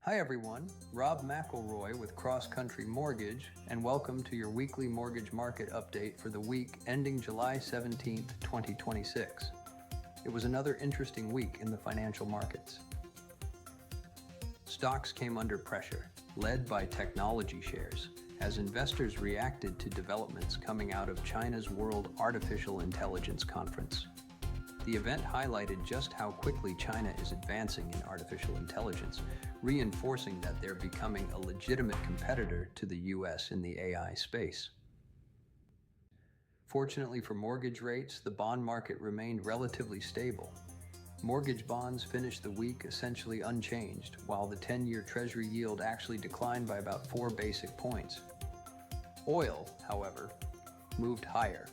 Hi everyone, Rob McElroy with Cross Country Mortgage, and welcome to your weekly mortgage market update for the week ending July 17th, 2026. It was another interesting week in the financial markets. Stocks came under pressure, led by technology shares, as investors reacted to developments coming out of China's World Artificial Intelligence Conference. The event highlighted just how quickly China is advancing in artificial intelligence, reinforcing that they're becoming a legitimate competitor to the US in the AI space. Fortunately for mortgage rates, the bond market remained relatively stable. Mortgage bonds finished the week essentially unchanged, while the 10-year Treasury yield actually declined by about 4 basis points. Oil, however, moved higher,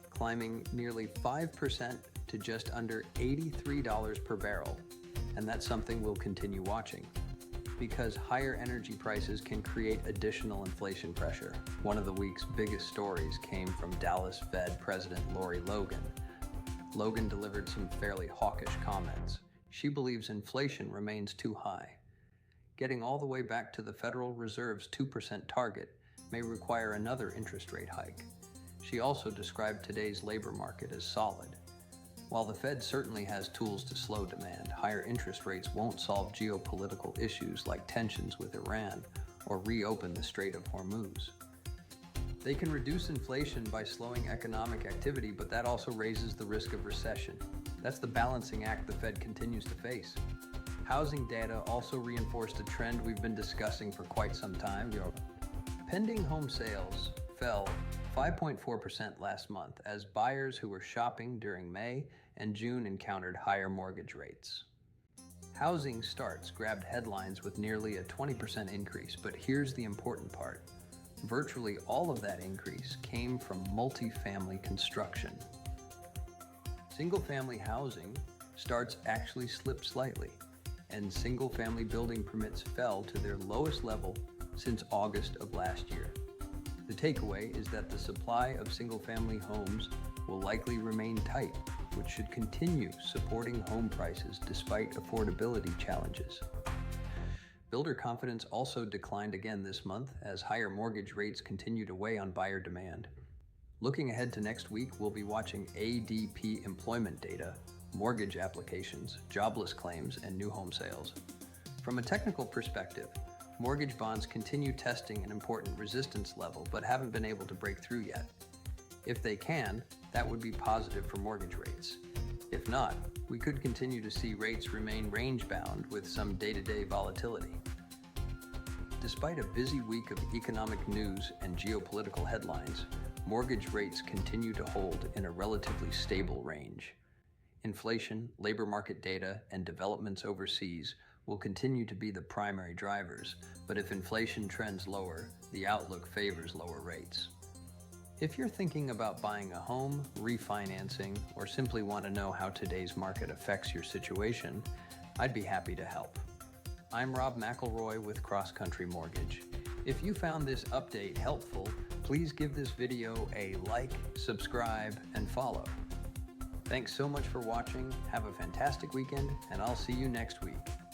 climbing nearly 5% to just under $83 per barrel, and that's something we'll continue watching, because higher energy prices can create additional inflation pressure. One of the week's biggest stories came from Dallas Fed President Lori Logan. Logan delivered some fairly hawkish comments. She believes inflation remains too high. Getting all the way back to the Federal Reserve's 2% target may require another interest rate hike. She also described today's labor market as solid. While the Fed certainly has tools to slow demand, higher interest rates won't solve geopolitical issues like tensions with Iran or reopen the Strait of Hormuz. They can reduce inflation by slowing economic activity, but that also raises the risk of recession. That's the balancing act the Fed continues to face. Housing data also reinforced a trend we've been discussing for quite some time. Pending home sales fell 5.4% last month as buyers who were shopping during May and June encountered higher mortgage rates. Housing starts grabbed headlines with nearly a 20% increase, but here's the important part. Virtually all of that increase came from multifamily construction. Single-family housing starts actually slipped slightly, and single-family building permits fell to their lowest level since August of last year. The takeaway is that the supply of single-family homes will likely remain tight, which should continue supporting home prices despite affordability challenges. Builder confidence also declined again this month as higher mortgage rates continue to weigh on buyer demand. Looking ahead to next week, we'll be watching ADP employment data, mortgage applications, jobless claims, and new home sales. From a technical perspective, mortgage bonds continue testing an important resistance level but haven't been able to break through yet. If they can, that would be positive for mortgage rates. If not, we could continue to see rates remain range-bound with some day-to-day volatility. Despite a busy week of economic news and geopolitical headlines, mortgage rates continue to hold in a relatively stable range. Inflation, labor market data, and developments overseas will continue to be the primary drivers, but if inflation trends lower, the outlook favors lower rates. If you're thinking about buying a home, refinancing, or simply want to know how today's market affects your situation, I'd be happy to help. I'm Rob McElroy with Cross Country Mortgage. If you found this update helpful, please give this video a like, subscribe, and follow. Thanks so much for watching, have a fantastic weekend, and I'll see you next week.